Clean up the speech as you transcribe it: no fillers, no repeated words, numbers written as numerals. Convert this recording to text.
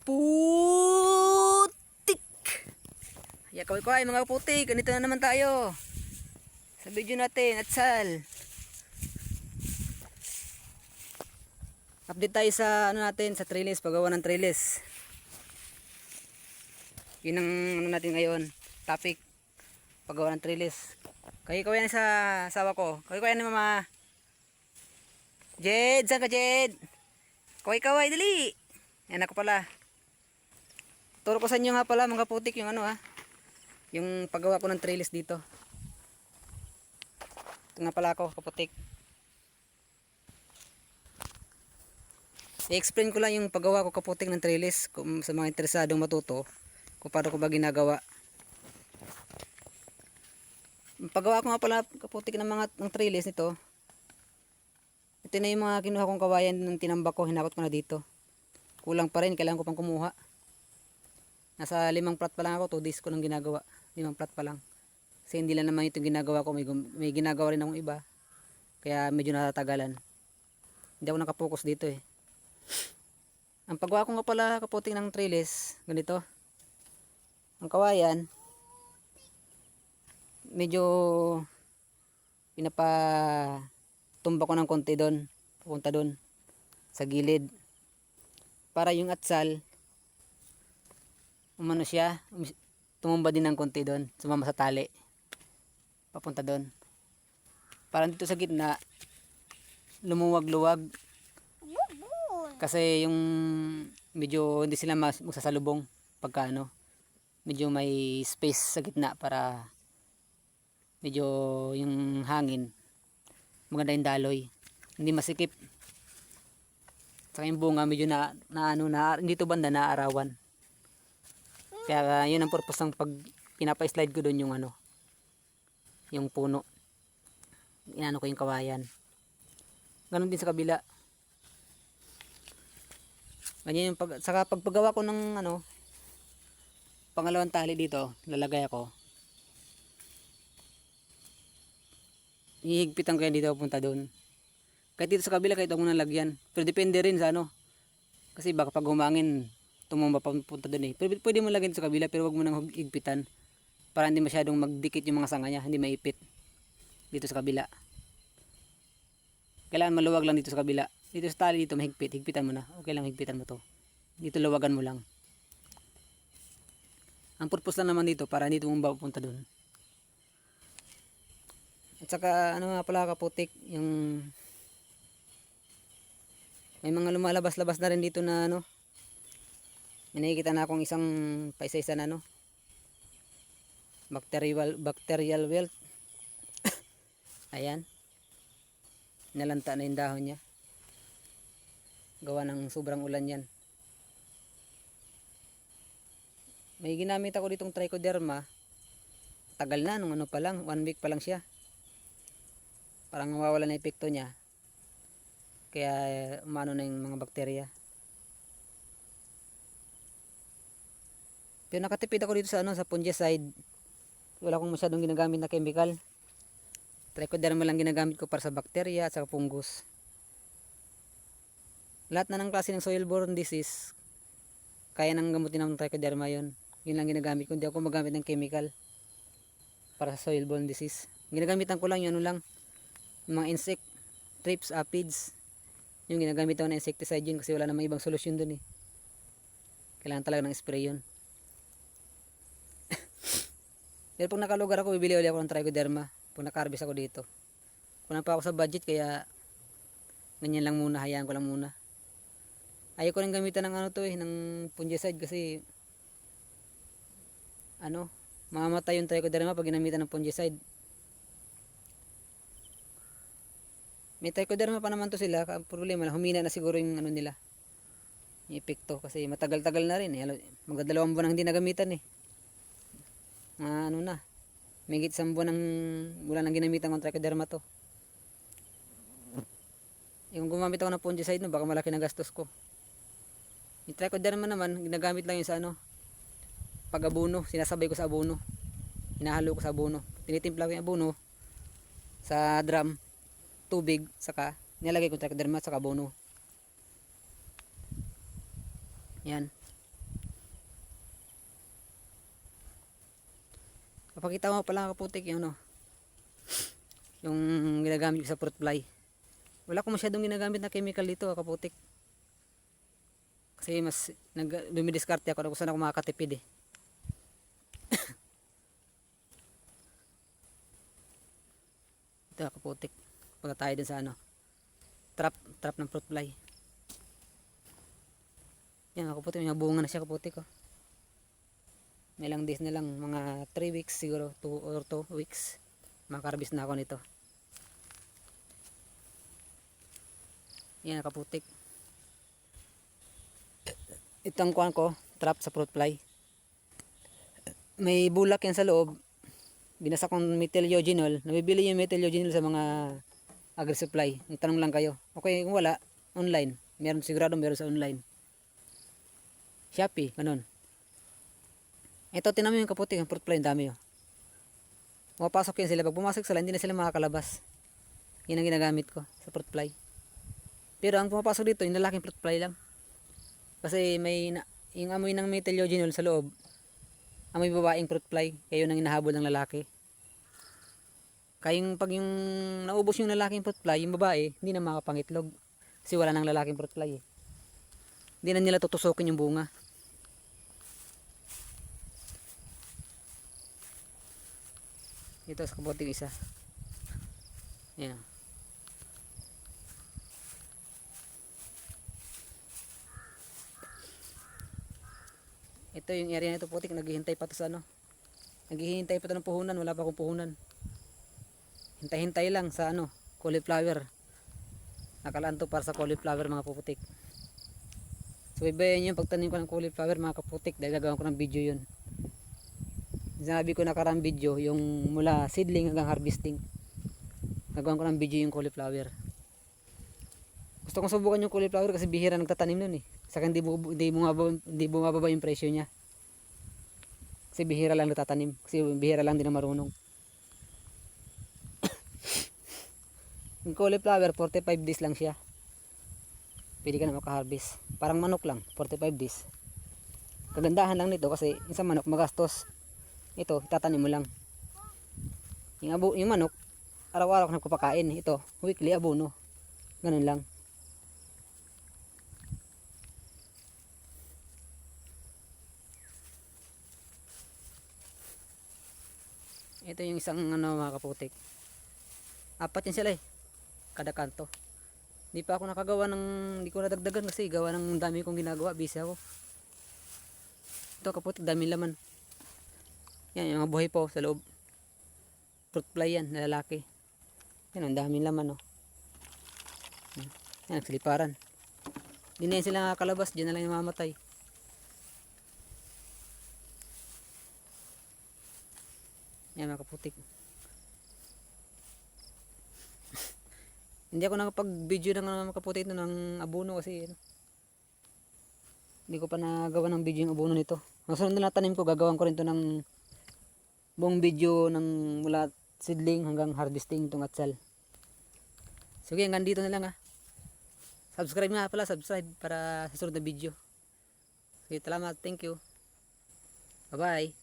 Putik! Ya kaway mga putik, ganito na naman tayo sa video natin at sal. Update tayo sa ano natin sa trellis, paggawa ng trellis. Yun ang ano natin ngayon, topic, paggawa ng trellis. Kaway sa asawa ko. Kaway ni Mama Jed, saan ka Jed? Kaway dali. Yan ako pala. Turo ko sa inyo nga pala mga putik yung ano yung paggawa ko ng trellis dito. Ito nga pala ako kaputik. I-explain ko lang yung paggawa ko kaputik ng trellis kung sa mga interesadong matuto kung paano ko ba ginagawa. Paggawa ko nga pala kaputik ng trellis nito. Ito na yung mga kinuha kong kawayan ng tinambak ko, hinakot ko na dito. Kulang pa rin, kailangan ko pang kumuha. Nasa 5 plat pa lang ako, 2 days ko nang ginagawa. 5 plat pa lang. Kasi hindi lang naman itong ginagawa ko, may ginagawa rin akong iba. Kaya medyo natatagalan. Hindi ako nakapokus dito eh. Ang paggawa ko nga pala kaputik ng trellis, ganito. Ang kawayan, medyo tumba ko ng konti doon, pupunta doon sa gilid para yung atsal umano siya, tumumba din ng konti doon, sumama sa tali papunta doon para dito sa gitna lumuwag-luwag kasi yung medyo hindi sila magsasalubong pagka medyo may space sa gitna para medyo yung hangin maganda yung daloy, hindi masikip. Saka yung bunga medyo hindi to banda naaarawan. Kaya yun ang purpose ng pag pinapa-slide ko doon yung yung puno. Inano ko yung kawayan. Ganon din sa kabila. Ganyan yung saka pagpagawa ko ng pangalawang tali dito, lalagay ako. Hihigpitan ko yan dito punta doon. Kahit dito sa kabila kahit ako nang lagyan. Pero depende rin sa kasi baka pag humangin tumumba pa punta doon eh. Pero pwede mo lagyan sa kabila pero wag mo nang higpitan para hindi masyadong magdikit yung mga sanga niya, hindi maipit dito sa kabila. Kailangan maluwag lang dito sa kabila. Dito sa tali dito mahigpit, higpitan mo na. Okay lang higpitan mo to. Dito luwagan mo lang. Ang purpose lang naman dito para hindi tumumba punta doon. At saka nga pala kaputik, yung may mga lumalabas-labas na rin dito na may nakikita na akong isang paisa-isa na bacterial wilt. Ayan. Nalanta na yung dahon niya. Gawa ng sobrang ulan yan. May ginamit ako ditong trichoderma. Tagal na, nung pa lang, 1 week pa lang siya. Parang mawawala na epekto niya. Kaya umano na yung mga bakterya. Pero nakatipid ako dito sa sa fungicide. Wala akong masyadong ginagamit na chemical. Trichoderma lang ginagamit ko para sa bakterya at sa fungus. Lahat na ng klase ng soil-borne disease kaya nang gamutin ng trichoderma yun. Yun lang ginagamit ko. Hindi ako magamit ng chemical para sa soil-borne disease. Ginagamitan ko lang yung mga insect, trips, aphids. Yung ginagamit ako ng insecticide yun kasi wala namang ibang solusyon dun eh. Kailangan talaga ng spray yun. Pero pag nakalugar ako, bibili ulit ako ng trichoderma. Pag naka-harvest ako dito. Kulang pa ako sa budget kaya ganyan lang muna, hayaan ko lang muna. Ayaw ko rin gamitan ng ng fungicide kasi mamamatay yung trichoderma pag ginamitan ng fungicide. May trichoderma pa naman to sila. Ang problema na humina na siguro yung nila. Yung epekto kasi matagal-tagal na rin eh. Magdadalawang buwan nang hindi nagamitan eh. Na. May isang buwan nang ginamitan ng trichoderma to. Yung gumamit ako ng fungicide baka malaki na gastos ko. Yung trichoderma naman ginagamit lang yun sa pag-abono. Sinasabay ko sa abono. Hinahalo ko sa abono. Tinitimpla ko yung abono sa drum. Tubig, saka nilalagay ko trichoderma saka abono. Yan. Papakita ko pala kaputik yung ano, yung ginagamit ko sa fruit fly. Wala akong masyadong ginagamit na chemical dito kaputik. Kasi mas dumidiskarte ako kung saan ako makakatipid eh. Ito kaputik. Pagka tayo din sa ano, trap ng fruit fly. Yan kaputik, may bunga na siya kaputik oh. May ilang days na lang, mga 3 weeks siguro, 2 or 2 weeks. Makakarbis na ako nito. Yan kaputik. Itong kuhan ko, trap sa fruit fly. May bulak yan sa loob. Binasa kong methyl eugenol. Nabibili yung methyl eugenol sa mga agri-supply. Ang tanong lang kayo. Okay, kung wala, online. Meron sigurado meron sa online. Shopee, ganun. Ito, tinan mo yung kaputik, yung fruit fly, ang dami oh. Pumapasok yan sila. Pag pumasok sila, hindi na sila makakalabas. Yan ang ginagamit ko sa fruit fly. Pero ang pumapasok dito, yung lalaking fruit fly lang. Kasi may, yung amoy ng methyl eugenol sa loob, amoy babaeng fruit fly, kayo nang hinahabol ng lalaki. Kayong pag yung naubos yung lalaking fruit fly, yung babae, hindi na makapangitlog. Kasi wala nang lalaking fruit fly eh. Hindi na nila tutusukin yung bunga. Ito sa kabuting isa. Ayan. Ito yung area nito putik, naghihintay pa to sa ano. Naghihintay pa to ng puhunan, wala pa akong puhunan. Hintay-hintay lang sa ano, cauliflower. Nakalaan to para sa cauliflower mga puputik. So ibayan yung pagtanim ko ng cauliflower mga kaputik, dahil gagawin ko ng video yun. Sinabi ko nakarang video, yung mula seedling hanggang harvesting. Gagawin ko ng video yung cauliflower. Gusto kong subukan yung cauliflower kasi bihira nagtatanim nun eh. Saka hindi bumababa yung presyo niya. Kasi bihira lang nagtatanim. Kasi bihira lang din na marunong. Yung cauliflower, 45 days lang siya. Pwede ka na makaharvest. Parang manok lang, 45 days. Kagandahan lang nito kasi isang manok magastos. Ito, itatanim mo lang. Yung manok, araw-araw ka nagpapakain. Ito, weekly abono. Ganun lang. Ito yung isang ano mga kaputik. 4 yan sila eh. Kada kanto. Hindi pa ako nakagawa ng, hindi ko nadagdagan kasi gawa ng dami kong ginagawa. Busy ako. Ito kaputik, dami laman. Yan, yung mga buhay po sa loob. Fruit fly yan, na lalaki. Yan, ang daming laman, oh. Yan, nagsiliparan. Hindi na yan sila nakakalabas, dyan na lang yung mamatay. Yan, mga kaputik. Hindi ako nakapag-video ng mga kaputik ng abono kasi, hindi ko pa nagawa ng video yung abono nito. Ang sunod na tanim ko, gagawin ko rin to ng buong video ng mula seedling hanggang harvesting itong atsal. Sige, hanggang dito na lang ha. Subscribe nga pala, subscribe para sa sunod na video. Sige, salamat, thank you. Bye bye.